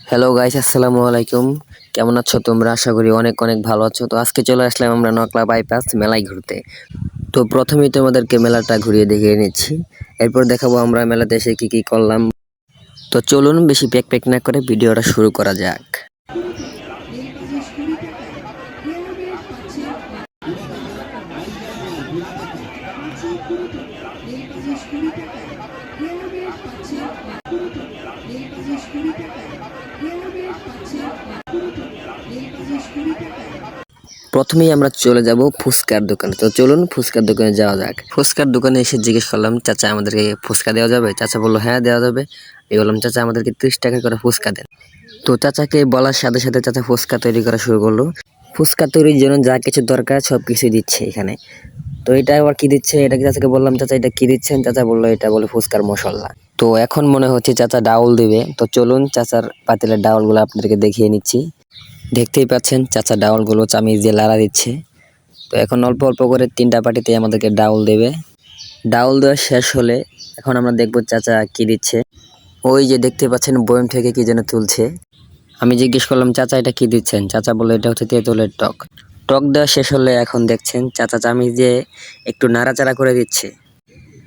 Hello guys, আসসালামু আলাইকুম। কেমন আছো তোমরা? আশা করি অনেক অনেক ভালো আছো। তো আজকে চলে আসলাম আমরা নকলা বাইপাস মেলায় ঘুরতে। তো প্রথমেই তোমাদেরকে মেলাটা ঘুরিয়ে দেখিয়ে নিচ্ছি, এরপর দেখাবো আমরা মেলাতে এসে কি কি করলাম। তো চলুন বেশি প্যাক প্যাক না করে ভিডিওটা শুরু করা যাক। প্রথমেই আমরা চলে যাব ফুচকার দোকানে। তো চলুন ফুচকার দোকানে যাওয়া যাক। ফুচকার দোকানে এসে জিজ্ঞেস করলাম, চাচা আমাদেরকে ফুচকা দেওয়া যাবে? চাচা বললো হ্যাঁ দেওয়া যাবে। আমি বললাম চাচা আমাদেরকে 30 টাকা করে ফুচকা দেন। তো চাচাকে বলার সাথে সাথে চাচা ফুচকা তৈরি করা শুরু করলো। ফুচকা তৈরির জন্য যা কিছু দরকার সব কিছুই দিচ্ছে এখানে। তো এটা আবার কি দিচ্ছে, এটা কি চাচাকে বললাম চাচা এটা কি দিচ্ছেন? চাচা বললো এটা বলে ফুচকার মশলা। তো এখন মনে হচ্ছে চাচা ডাউল দিবে। তো চলুন চাচার পাতিলের ডাউলগুলো আপনাদেরকে দেখিয়ে নিচ্ছি। দেখতেই পাচ্ছেন চাচা ডাউলগুলো চামিচ দিয়ে লাড়া দিচ্ছে। তো এখন অল্প অল্প করে 3টা পাটিতে আমাদেরকে ডাউল দেবে। ডাউল দেওয়া শেষ হলে এখন আমরা দেখবো চাচা কি দিচ্ছে। ওই যে দেখতে পাচ্ছেন বয়ম থেকে কি যেন তুলছে। আমি জিজ্ঞেস করলাম চাচা এটা কি দিচ্ছেন? চাচা বললো এটা হচ্ছে তেঁতুলের টক। টক দেওয়া শেষ হলে এখন দেখছেন চাচা চামিচ দিয়ে একটু নাড়াচাড়া করে দিচ্ছে।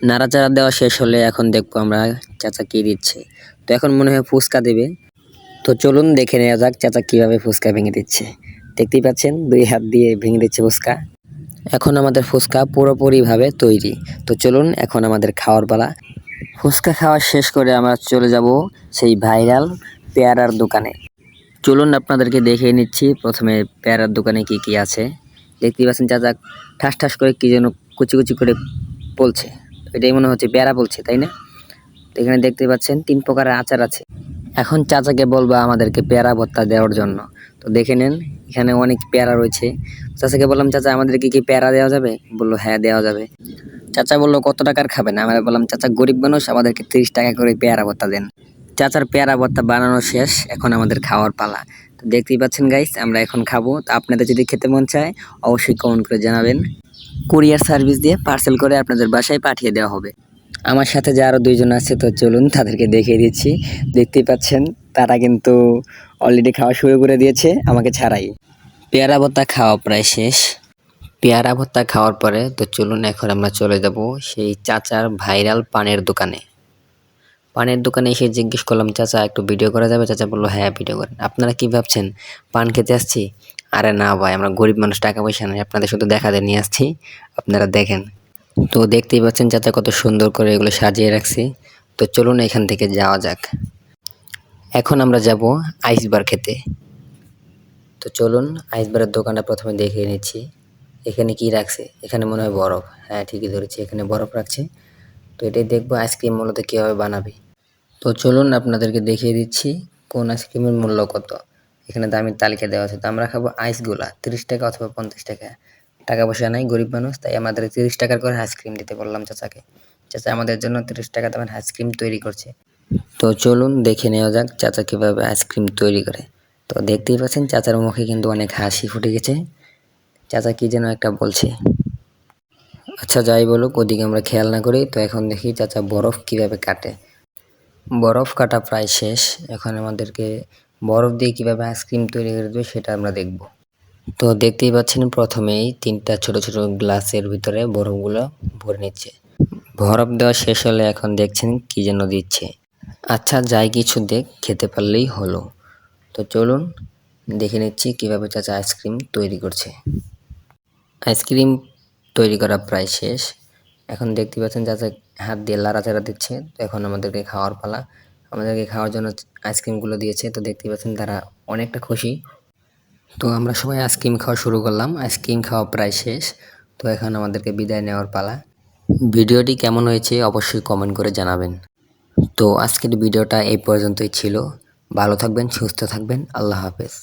নাড়াচাড়া দেওয়া শেষ হলে এখন দেখবো আমরা চাচা কি দিচ্ছে। তো এখন মনে হয় ফুচকা দেবে। তো চলুন দেখে নেওয়া যাক চাচা কিভাবে ফুচকা ভেঙে দিচ্ছে। দেখতেই পাচ্ছেন 2 হাত দিয়ে ভেঙে দিচ্ছে ফুচকা। এখন আমাদের ফুচকা পুরোপুরিভাবে তৈরি। তো চলুন এখন আমাদের খাওয়ার পালা। ফুচকা খাওয়া শেষ করে আমরা চলে যাব সেই ভাইরাল পেয়ারার দোকানে। চলুন আপনাদেরকে দেখিয়ে নিচ্ছি প্রথমে পেয়ারার দোকানে কি কি আছে। দেখতেই পাচ্ছেন চাচা ঠাস ঠাস করে কি যেন কুচি কুচি করে বলছে। এটাই মনে হচ্ছে পেয়ারা বলছে, তাই না? তো এখানে দেখতে পাচ্ছেন 3 প্রকারের আচার আছে। এখন চাচাকে বলবো আমাদেরকে পেয়ারা ভর্তা দেওয়ার জন্য। তো দেখে নেন এখানে অনেক পেয়ারা রয়েছে। চাচাকে বললাম চাচা আমাদেরকে কি পেয়ারা দেওয়া যাবে? বললো হ্যাঁ দেওয়া যাবে। চাচা বললো কত টাকার খাবেন? আমরা বললাম চাচা গরিব মানুষ, আমাদেরকে 30 টাকা করে পেয়ারা ভর্তা দেন। চাচার পেয়ারা ভর্তা বানানো শেষ, এখন আমাদের খাওয়ার পালা। তো দেখতেই পাচ্ছেন গাইস আমরা এখন খাবো। তো আপনাদের যদি খেতে মন চায় অবশ্যই কমেন্ট করে জানাবেন। কুরিয়ার সার্ভিস দিয়ে পার্সেল করে আপনাদের বাসায় পাঠিয়ে দেওয়া হবে। আমার সাথে যে আরো 2 জন আছে তো চলুন তাদেরকে দেখিয়ে দিচ্ছি। দেখতেই পাচ্ছেন তারা কিন্তু অলরেডি খাওয়া শুরু করে দিয়েছে আমাকে ছাড়াই। পেয়ারা ভর্তা খাওয়া প্রায় শেষ। পেয়ারা ভর্তা খাওয়ার পরে তো চলুন এখন আমরা চলে যাব সেই চাচার ভাইরাল পানের দোকানে। পানের দোকানে এসে জিজ্ঞেস করলাম চাচা একটু ভিডিও করা যাবে? চাচা বললো হ্যাঁ ভিডিও করেন। আপনারা কি ভাবছেন পান খেতে আসছি? আরে না ভাই, আমরা গরিব মানুষ, টাকা পয়সা নেই, আপনাদের শুধু দেখাতে নিয়ে আসছি, আপনারা দেখেন। তো দেখতেই পাচ্ছেন চাচা কত সুন্দর করে এগুলো সাজিয়ে রাখছি। তো চলুন এখান থেকে যাওয়া যাক। এখন আমরা যাব আইসবার খেতে। তো চলুন আইসবারের দোকানটা প্রথমে দেখিয়ে নিচ্ছি। এখানে কি রাখছে? এখানে মনে হয় বরফ। হ্যাঁ ঠিকই ধরেছি, এখানে বরফ রাখছে। তো এটাই দেখবো আইসক্রিম মূলত কীভাবে বানাবে। তো চলুন আপনাদেরকে দেখিয়ে দিচ্ছি কোন আইসক্রিমের মূল্য কত। এখানে দামের তালিকা দেওয়া আছে। তো আমরা খাবো আইসগুলা 30 টাকা অথবা 50 টাকা। টাকা পয়সা নাই, গরিব মানুষ, তাই আমাদের 30 টাকার করে আইসক্রিম দিতে বললাম চাচাকে। চাচা আমাদের জন্য 30 টাকা দামের আইসক্রিম তৈরি করছে। তো চলুন দেখে নেওয়া যাক চাচা কীভাবে আইসক্রিম তৈরি করে। তো দেখতেই পাচ্ছেন চাচার মুখে কিন্তু অনেক হাসি ফুটে গেছে। চাচা কি যেন একটা বলছে। আচ্ছা যাই বলুক, ওদিকে আমরা খেয়াল না করি। তো এখন দেখি চাচা বরফ কিভাবে কাটে। বরফ কাটা প্রায় শেষ। এখন আমাদেরকে বরফ দিয়ে কীভাবে আইসক্রিম তৈরি করে দেবে সেটা আমরা দেখব। তো দেখতেই পাচ্ছেন প্রথমেই 3টা ছোট ছোট গ্লাসের ভিতরে বরফগুলো ভরে নিচ্ছে। বরফ দেওয়া শেষ হলে এখন দেখছেন কি যেন দিচ্ছে। আচ্ছা যাই কিছু দেখ, খেতে পারলেই হলো। তো চলুন দেখে নিচ্ছি কীভাবে চাচা আইসক্রিম তৈরি করছে। আইসক্রিম তৈরি করা প্রায় শেষ। এখন দেখতে পাচ্ছেন চাচা হাত দিয়ে লাড়াচাড়া দিচ্ছে। তো এখন আমাদেরকে খাওয়ার পালা। আমাদেরকে খাওয়ার জন্য আইসক্রিমগুলো দিয়েছে। তো দেখতে পাচ্ছেন তারা অনেকটা খুশি। তো আমরা সবাই আইসক্রিম খাওয়া শুরু করলাম। আইসক্রিম খাওয়া প্রায় শেষ। তো এখন আমাদেরকে বিদায় নেওয়ার পালা। ভিডিওটি কেমন হয়েছে অবশ্যই কমেন্ট করে জানাবেন। তো আজকের ভিডিওটা এই পর্যন্তই ছিল। ভালো থাকবেন, সুস্থ থাকবেন, আল্লাহ হাফেজ।